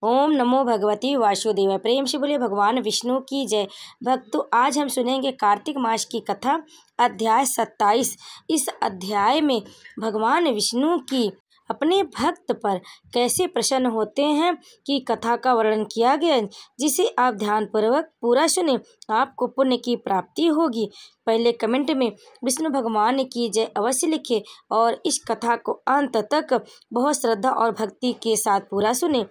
ओम नमो भगवती वासुदेवाय। प्रेम से बोले भगवान विष्णु की जय। भक्तों, आज हम सुनेंगे कार्तिक मास की कथा, अध्याय 27। इस अध्याय में भगवान विष्णु की अपने भक्त पर कैसे प्रसन्न होते हैं कि कथा का वर्णन किया गया, जिसे आप ध्यानपूर्वक पूरा सुने, आपको पुण्य की प्राप्ति होगी। पहले कमेंट में विष्णु भगवान की जय अवश्य लिखें और इस कथा को अंत तक बहुत श्रद्धा और भक्ति के साथ पूरा सुने।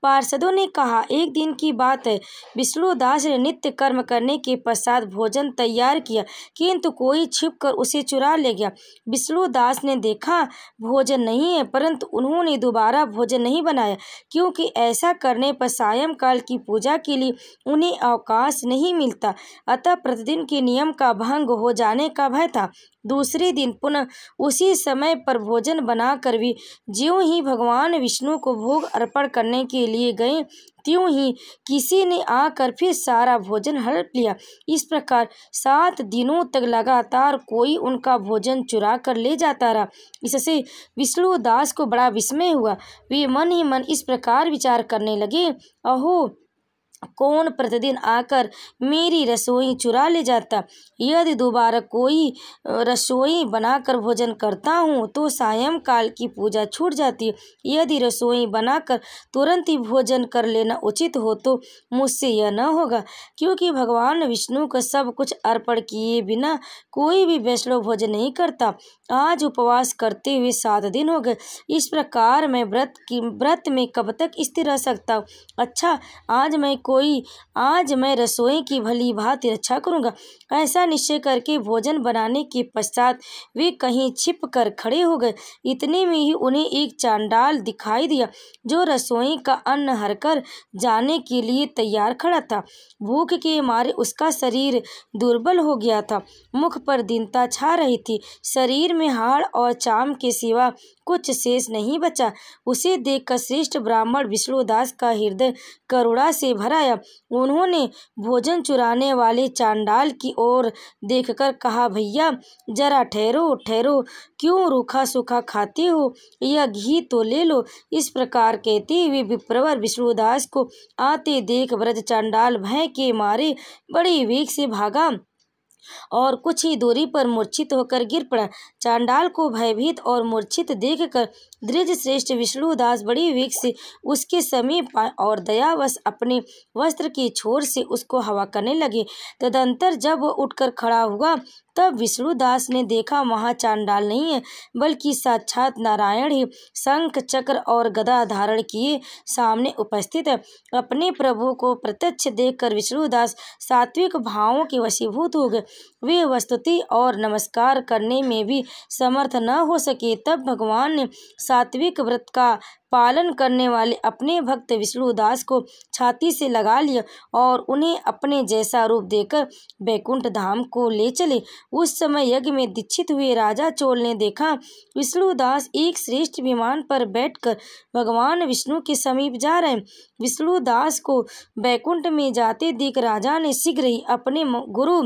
पार्षदों ने कहा, एक दिन की बात है, विष्णुदास ने नित्य कर्म करने के पश्चात भोजन तैयार किया, किंतु कोई छिपकर उसे चुरा ले गया। विष्णुदास ने देखा भोजन नहीं है, परंतु उन्होंने दोबारा भोजन नहीं बनाया, क्योंकि ऐसा करने पर सायंकाल की पूजा के लिए उन्हें अवकाश नहीं मिलता। अतः प्रतिदिन के नियम का भंग हो जाने का भय था। दूसरे दिन पुनः उसी समय पर भोजन बनाकर भी ज्यों ही भगवान विष्णु को भोग अर्पण करने के लिए गए, त्यों ही किसी ने आकर फिर सारा भोजन हड़प लिया। इस प्रकार 7 दिनों तक लगातार कोई उनका भोजन चुरा कर ले जाता रहा। इससे विष्णुदास को बड़ा विस्मय हुआ। वे मन ही मन इस प्रकार विचार करने लगे, अहो, कौन प्रतिदिन आकर मेरी रसोई चुरा ले जाता। यदि दोबारा कोई रसोई बनाकर भोजन करता हूँ तो सायंकाल की पूजा छूट जाती है। यदि रसोई बनाकर तुरंत ही भोजन कर लेना उचित हो तो मुझसे यह न होगा, क्योंकि भगवान विष्णु को सब कुछ अर्पण किए बिना कोई भी वैष्णव भोजन नहीं करता। आज उपवास करते हुए 7 दिन हो गए। इस प्रकार मैं व्रत में कब तक स्थिर रह सकता हूँ। अच्छा, आज मैं रसोई की भली भांति रक्षा करूंगा। ऐसा निश्चय करके भोजन बनाने के पश्चात वे कहीं छिप कर खड़े हो गए। इतने में ही उन्हें एक चांडाल दिखाई दिया, जो रसोई का अन्न हरकर जाने के लिए तैयार खड़ा था। भूख के मारे उसका शरीर दुर्बल हो गया था, मुख पर दीनता छा रही थी, शरीर में हाड़ और चाम के सिवा कुछ शेष नहीं बचा। उसे देखकर श्रेष्ठ ब्राह्मण विष्णुदास का हृदय करुणा से भर आया। उन्होंने भोजन चुराने वाले चांडाल की ओर देखकर कहा, भैया जरा ठहरो ठहरो, क्यों रूखा सूखा खाते हो, यह घी तो ले लो। इस प्रकार कहते हुए विप्रवर विष्णुदास को आते देख ब्रज चांडाल भय के मारे बड़े वेग से भागा और कुछ ही दूरी पर मूर्छित होकर गिर पड़ा। चांडाल को भयभीत और मूर्छित देखकर द्विज श्रेष्ठ विष्णुदास बड़ी वेग से उसके समीप आए और दयावश अपने वस्त्र की छोर से उसको हवा करने लगे। तदंतर जब वह उठकर खड़ा हुआ, तब विष्णुदास ने देखा वहाँ चांडाल नहीं है, बल्कि साक्षात नारायण ही शंख चक्र और गदा धारण किए सामने उपस्थित है। अपने प्रभु को प्रत्यक्ष देखकर विष्णुदास सात्विक भावों के वशीभूत हो गए। वे वस्तुति और नमस्कार करने में भी समर्थ न हो सके। तब भगवान ने सात्विक व्रत का पालन करने वाले अपने भक्त विष्णुदास को छाती से लगा लिया और उन्हें अपने जैसा रूप देकर बैकुंठ धाम को ले चले। उस समय यज्ञ में दीक्षित हुए राजा चोल ने देखा विष्णुदास एक श्रेष्ठ विमान पर बैठकर भगवान विष्णु के समीप जा रहे हैं। विष्णुदास को बैकुंठ में जाते देख राजा ने शीघ्र ही अपने गुरु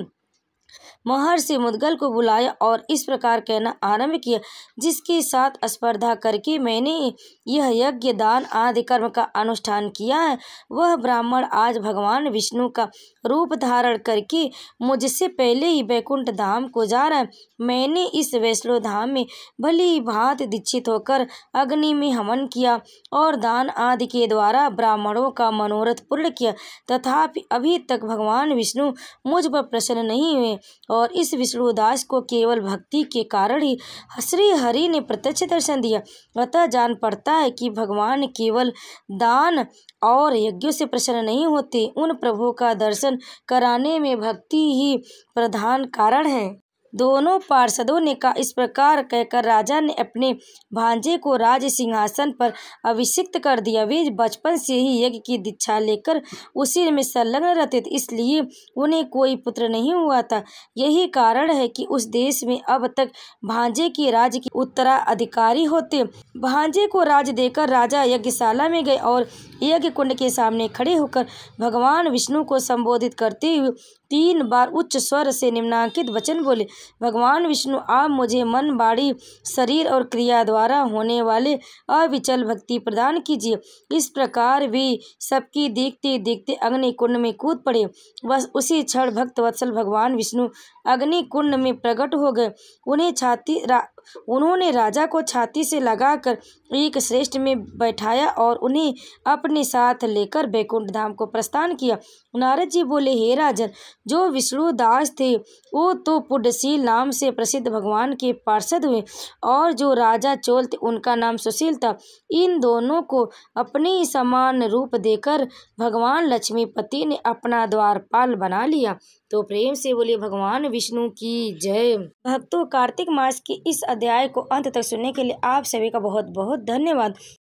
महर्षि मुद्गल को बुलाया और इस प्रकार कहना आरंभ किया, जिसके साथ स्पर्धा करके मैंने यह यज्ञ दान आदि कर्म का अनुष्ठान किया है, वह ब्राह्मण आज भगवान विष्णु का रूप धारण करके मुझसे पहले ही बैकुंठ धाम को जा रहा है। मैंने इस वैष्णो धाम में भली भांति दीक्षित होकर अग्नि में हवन किया और दान आदि के द्वारा ब्राह्मणों का मनोरथ पूर्ण किया, तथापि अभी तक भगवान विष्णु मुझ पर प्रसन्न नहीं हुए और इस विष्णुदास को केवल भक्ति के कारण ही श्री हरि ने प्रत्यक्ष दर्शन दिया। अतः जान पड़ता है कि भगवान केवल दान और यज्ञों से प्रसन्न नहीं होते, उन प्रभु का दर्शन कराने में भक्ति ही प्रधान कारण है। दोनों पार्षदों ने कहा। इस प्रकार कहकर राजा ने अपने भांजे को राज सिंहासन पर अभिषिक्त कर दिया। वे बचपन से ही यज्ञ की दीक्षा लेकर उसी में संलग्न रहते थे, इसलिए उन्हें कोई पुत्र नहीं हुआ था। यही कारण है कि उस देश में अब तक भांजे के राज्य के उत्तराधिकारी होते। भांजे को राज देकर राजा यज्ञशाला में गए और यज्ञ कुंड के सामने खड़े होकर भगवान विष्णु को संबोधित करते हुए 3 बार उच्च स्वर से निम्नांकित वचन बोले। भगवान विष्णु, आप मुझे मन, वाणी, शरीर और क्रिया द्वारा होने वाले अविचल भक्ति प्रदान कीजिए। इस प्रकार वे सबकी देखते देखते अग्नि कुंड में कूद पड़े। बस उसी क्षण भक्त वत्सल भगवान विष्णु अग्नि कुंड में प्रकट हो गए। उन्होंने राजा को छाती से लगाकर एक श्रेष्ठ में बैठाया और उन्हें अपने साथ लेकर बैकुंठ धाम को प्रस्थान किया। नारद जी बोले, हे राजन, जो विष्णु दास थे वो तो पुड्डशील नाम से प्रसिद्ध भगवान के पार्षद हुए, और जो राजा चोल थे उनका नाम सुशील था। इन दोनों को अपने ही समान रूप देकर भगवान लक्ष्मीपति ने अपना द्वारपाल बना लिया। तो प्रेम से बोलिए भगवान विष्णु की जय। भक्तों, कार्तिक मास के इस अध्याय को अंत तक सुनने के लिए आप सभी का बहुत बहुत धन्यवाद।